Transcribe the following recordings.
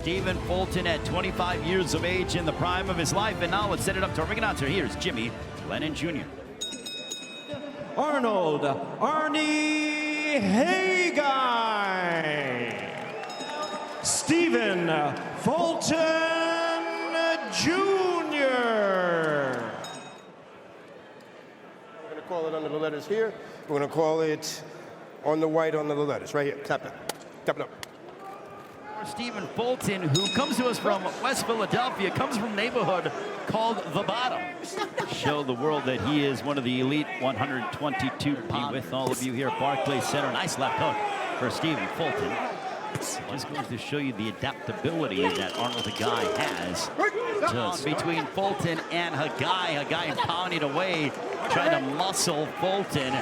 Stephen Fulton at 25 years of age in the prime of his life. And now let's set it up to our ring announcer. Here's Jimmy Lennon Jr. Arnold Arni Khegai. Stephen Fulton Jr. We're going to call it under the letters here. We're going to call it on the white under the letters. Right here. Tap it. Tap it up. Stephen Fulton, who comes to us from West Philadelphia, comes from a neighborhood called The Bottom. Show the world that he is one of the elite 122 pound. With all of you here at Barclays Center. Nice left hook for Stephen Fulton. Just goes to show you the adaptability that Arnold Khegai has. Just between Fulton and Khegai. Khegai pounding away, trying to muscle Fulton.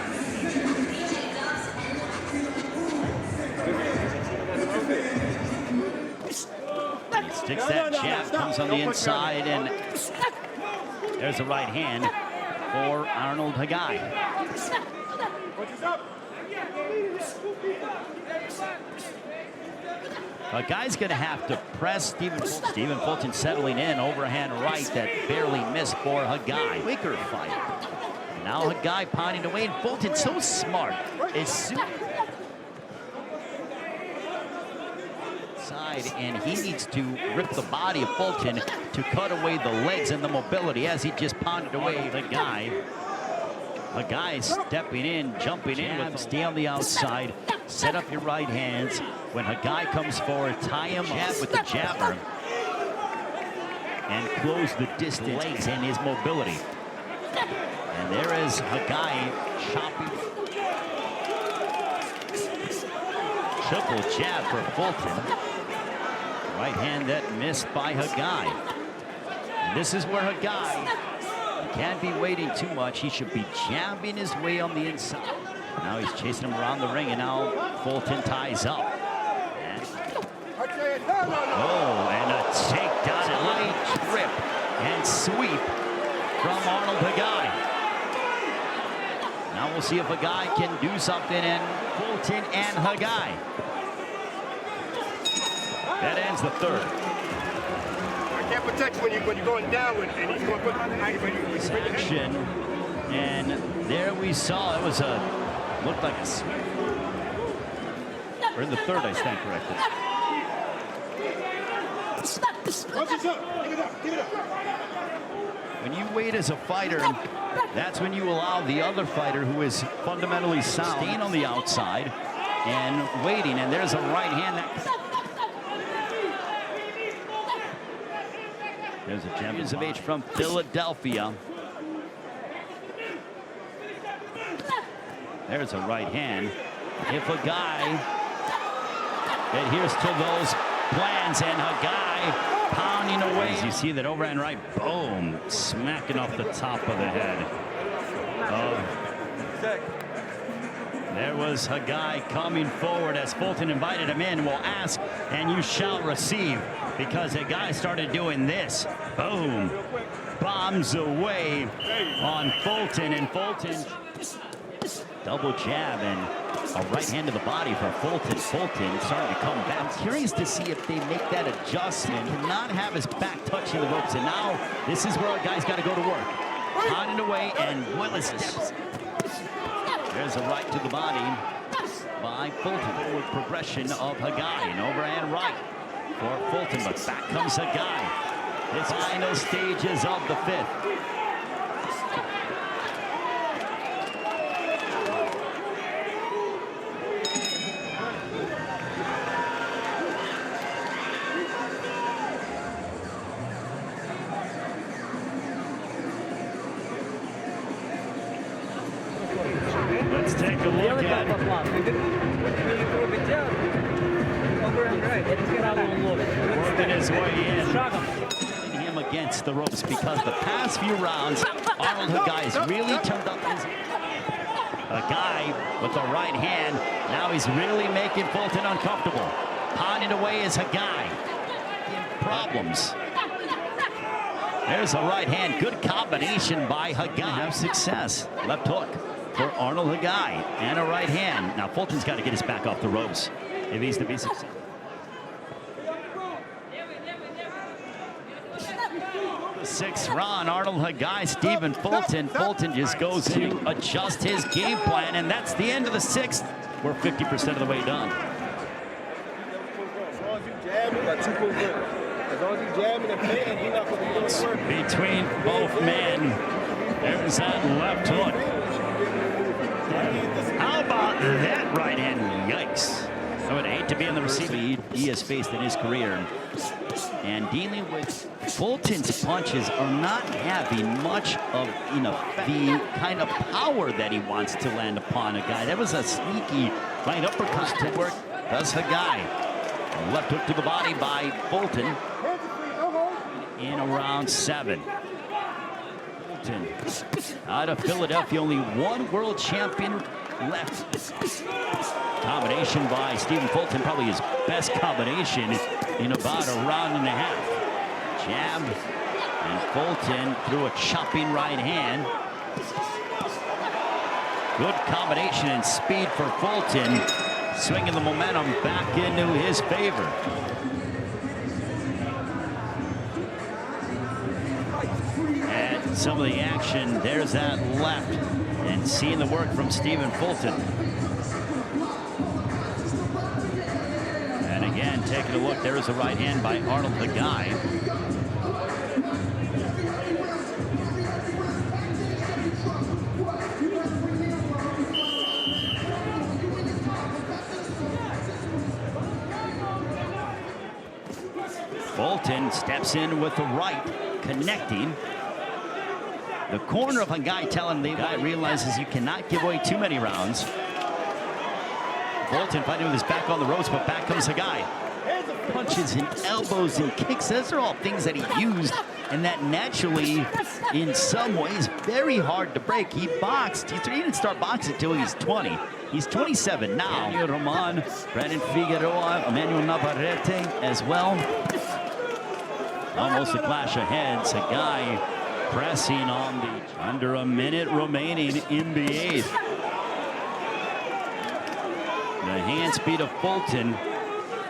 Sticks that jab, comes on the inside, and there's a right hand for Arnold Khegai. Khegai going to have to press Stephen Fulton. Stephen Fulton settling in, overhand right that barely missed for Khegai. Weaker fight. Now Khegai pounding away, and Fulton so smart. As soon and he needs to rip the body of Fulton to cut away the legs and the mobility as he just pounded away the guy. Khegai stepping in, jumping in with stay on the outside, set up your right hands. When Khegai comes forward, tie him up with the jabber and close the distance legs and his mobility. And there is Khegai chopping. Triple jab for Fulton. Right hand that missed by Khegai. And this is where Khegai can't be waiting too much. He should be jabbing his way on the inside. Now he's chasing him around the ring, and now Fulton ties up. And and a takedown, light trip and sweep from Arnold Khegai. Now we'll see if Khegai can do something, and Fulton and Khegai. That ends the third. I can't protect you when you're going downward, and he's going to put action. And there we saw it was looked like a sweep. Or in the third, I stand corrected. When you wait as a fighter, that's when you allow the other fighter, who is fundamentally sound, staying on the outside and waiting. And there's a right hand that. There's a champions of age from Philadelphia. There's a right hand. If Khegai adheres to those plans, and Khegai pounding away. As you see that overhand right, boom, smacking off the top of the head. There was Khegai coming forward as Fulton invited him in. Will ask, and you shall receive, because Khegai started doing this. Boom. Bombs away on Fulton, and Fulton double jab and a right hand to the body for Fulton. Fulton starting to come back. I'm curious to see if they make that adjustment. Cannot have his back touching the ropes, and now this is where a guy's got to go to work. Pounding away, and Willis steps. There's a right to the body by Fulton. Forward progression of Khegai. An overhand right for Fulton, but back comes Khegai. His final stages of the fifth. Let's take a look at working his way in. Him against the ropes, because the past few rounds, Arnold Khegai has really turned up his. Khegai with the right hand. Now he's really making Fulton uncomfortable. Pounding away is Khegai. Problems. There's a right hand. Good combination by Khegai. Have success. Left hook for Arnold Khegai, and a right hand. Now Fulton's got to get his back off the ropes if he's to be successful. The 6th round, Arnold Khegai, Stephen Fulton. Fulton just goes to adjust his game plan, and that's the end of the 6th. We're 50% of the way done. As long as you jab, you got 2 good. As long as you jabbing and paying, you're not going to be doing work. Between both men, there's that left hook. How about that right hand? Yikes. I would hate to be in the receiving he has faced in his career. And dealing with Fulton's punches are not having much of the kind of power that he wants to land upon a guy. That was a sneaky right uppercut to work. Does Khegai. Left hook to the body by Fulton in round 7. Fulton out of Philadelphia, only one world champion left. Combination by Stephen Fulton, probably his best combination in about a round and a half. Jab, and Fulton threw a chopping right hand. Good combination and speed for Fulton, swinging the momentum back into his favor. And some of the action, there's that left, and seeing the work from Stephen Fulton. And again, taking a look, there is a right hand by Arnold Khegai. Fulton steps in with the right, connecting. The corner of Khegai telling the guy realizes you cannot give away too many rounds. Fulton fighting with his back on the ropes, but back comes Khegai. Punches and elbows and kicks, those are all things that he used and that naturally, in some ways, very hard to break. He boxed, he didn't start boxing until he's 20. He's 27 now. Roman, Brandon Figueroa, Emmanuel Navarrete as well. Almost a clash of heads. Khegai pressing on the under a minute remaining in the 8th. The hand speed of Fulton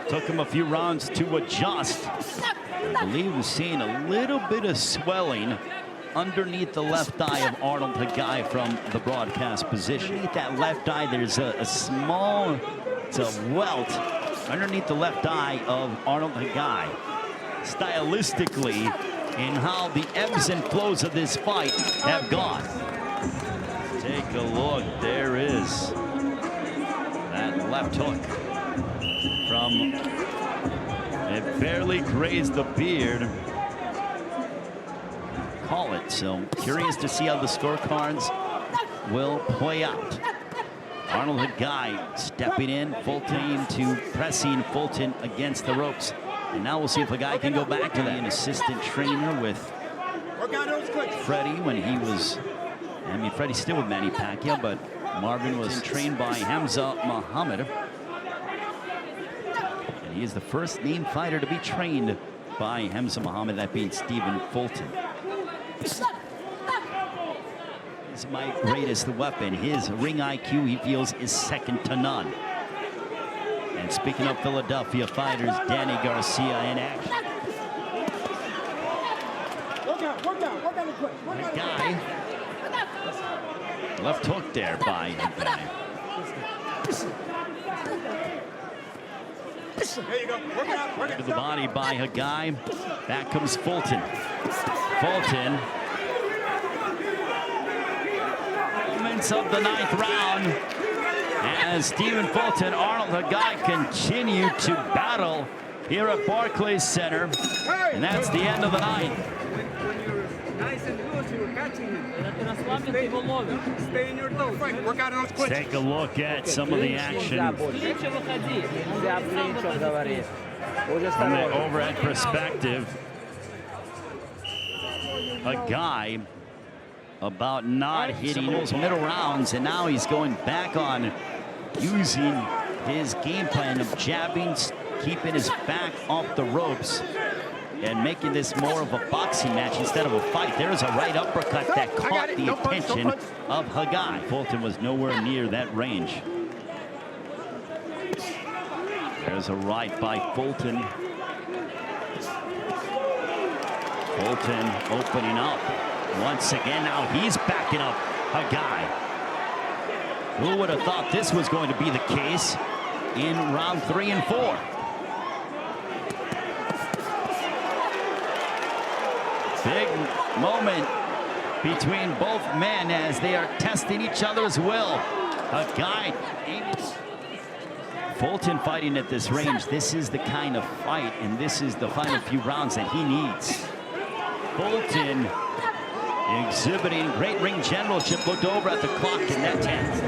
took him a few rounds to adjust. I believe we're seeing a little bit of swelling underneath the left eye of Arnold Khegai from the broadcast position. Underneath that left eye, there's a small, it's a welt underneath the left eye of Arnold Khegai. Stylistically, in how the ebbs and flows of this fight have gone. Take a look, there is that left hook from, it barely grazed the beard. Call it, so curious to see how the scorecards will play out. Arnold Khegai stepping in, Fulton to pressing Fulton against the ropes. And now we'll see if Khegai can go back to that. An assistant trainer with Freddie when he was, I mean, Freddie's still with Manny Pacquiao, but Marvin was trained by Hamza Muhammad. And he is the first named fighter to be trained by Hamza Muhammad, that being Stephen Fulton. He's my greatest weapon. His ring IQ, he feels, is second to none. And speaking of Philadelphia fighters, Danny Garcia in action. Khegai. Left hook there by Khegai. There you go. Work it To the body by Khegai. Back comes Fulton. Fulton. Moments of the 9th round. As Stephen Fulton, Arnold Khegai continue to battle here at Barclays Center. And that's the end of the 9th. When you're nice and loose, you're catching him. Stay in your toes. Work out those clinches. Take a look at some of the action from the overhead perspective. Khegai about not hitting those middle rounds, and now he's going back on using his game plan of jabbing, keeping his back off the ropes, and making this more of a boxing match instead of a fight. There's a right uppercut that caught the attention of Khegai. Fulton was nowhere near that range. There's a right by Fulton. Fulton opening up once again. Now he's backing up Khegai. Who would have thought this was going to be the case in round 3 and 4? Big moment between both men as they are testing each other's will. Khegai, Fulton fighting at this range. This is the kind of fight, and this is the final few rounds that he needs. Fulton exhibiting great ring generalship. Looked over at the clock in that 10th.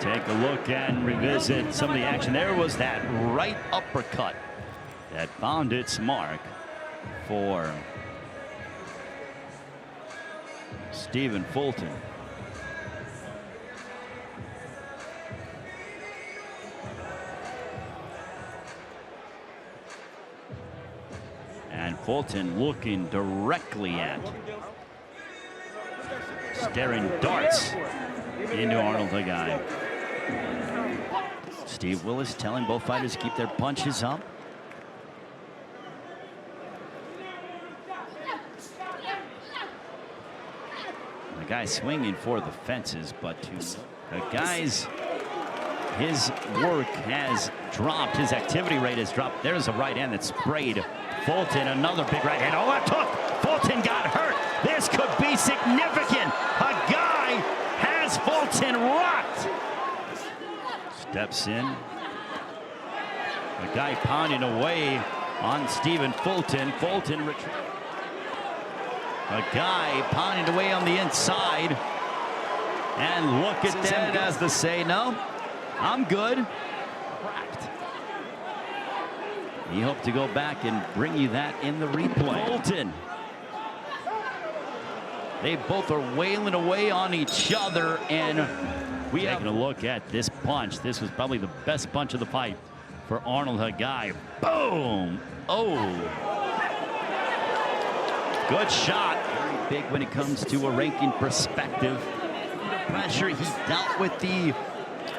Take a look and revisit some of the action. There was that right uppercut that found its mark for Stephen Fulton. And Fulton looking directly at, staring darts into Arnold Khegai. Steve Willis telling both fighters to keep their punches up. The guy swinging for the fences, but to Khegai, his work has dropped. His activity rate has dropped. There's a right hand that sprayed Fulton. Another big right hand. Oh, left hook. Fulton got hurt. This could be significant. Khegai has Fulton rocked. Steps in. Khegai pounding away on Stephen Fulton. Fulton retreats. Khegai pounding away on the inside. And look at that as to say, no, I'm good. Cracked. He hoped to go back and bring you that in the replay. Fulton. They both are wailing away on each other, and we taking a look at this punch. This was probably the best punch of the fight for Arnold Khegai. Boom! Oh! Good shot. Very big when it comes to a ranking perspective. The pressure, he dealt with the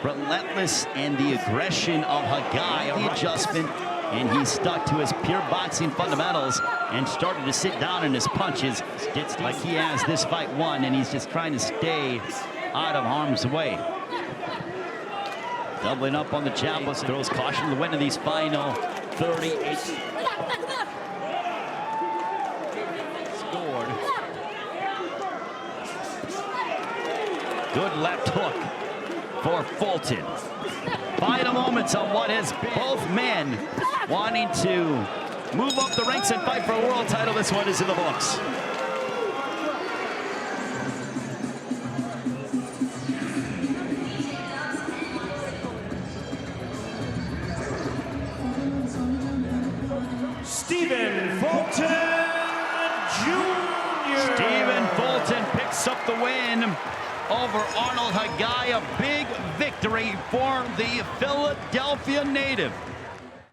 relentless and the aggression of Khegai, the adjustment, and he stuck to his pure boxing fundamentals and started to sit down in his punches. It's like he has this fight won, and he's just trying to stay out of harm's way. Doubling up on the jab, throws caution to the wind in these final 38. Scored. Good left hook for Fulton. Final moments on what has been both men wanting to move up the ranks and fight for a world title. This one is in the books. Stephen Fulton Jr. Stephen Fulton picks up the win over Arnold Khegai. A big victory for the Philadelphia native.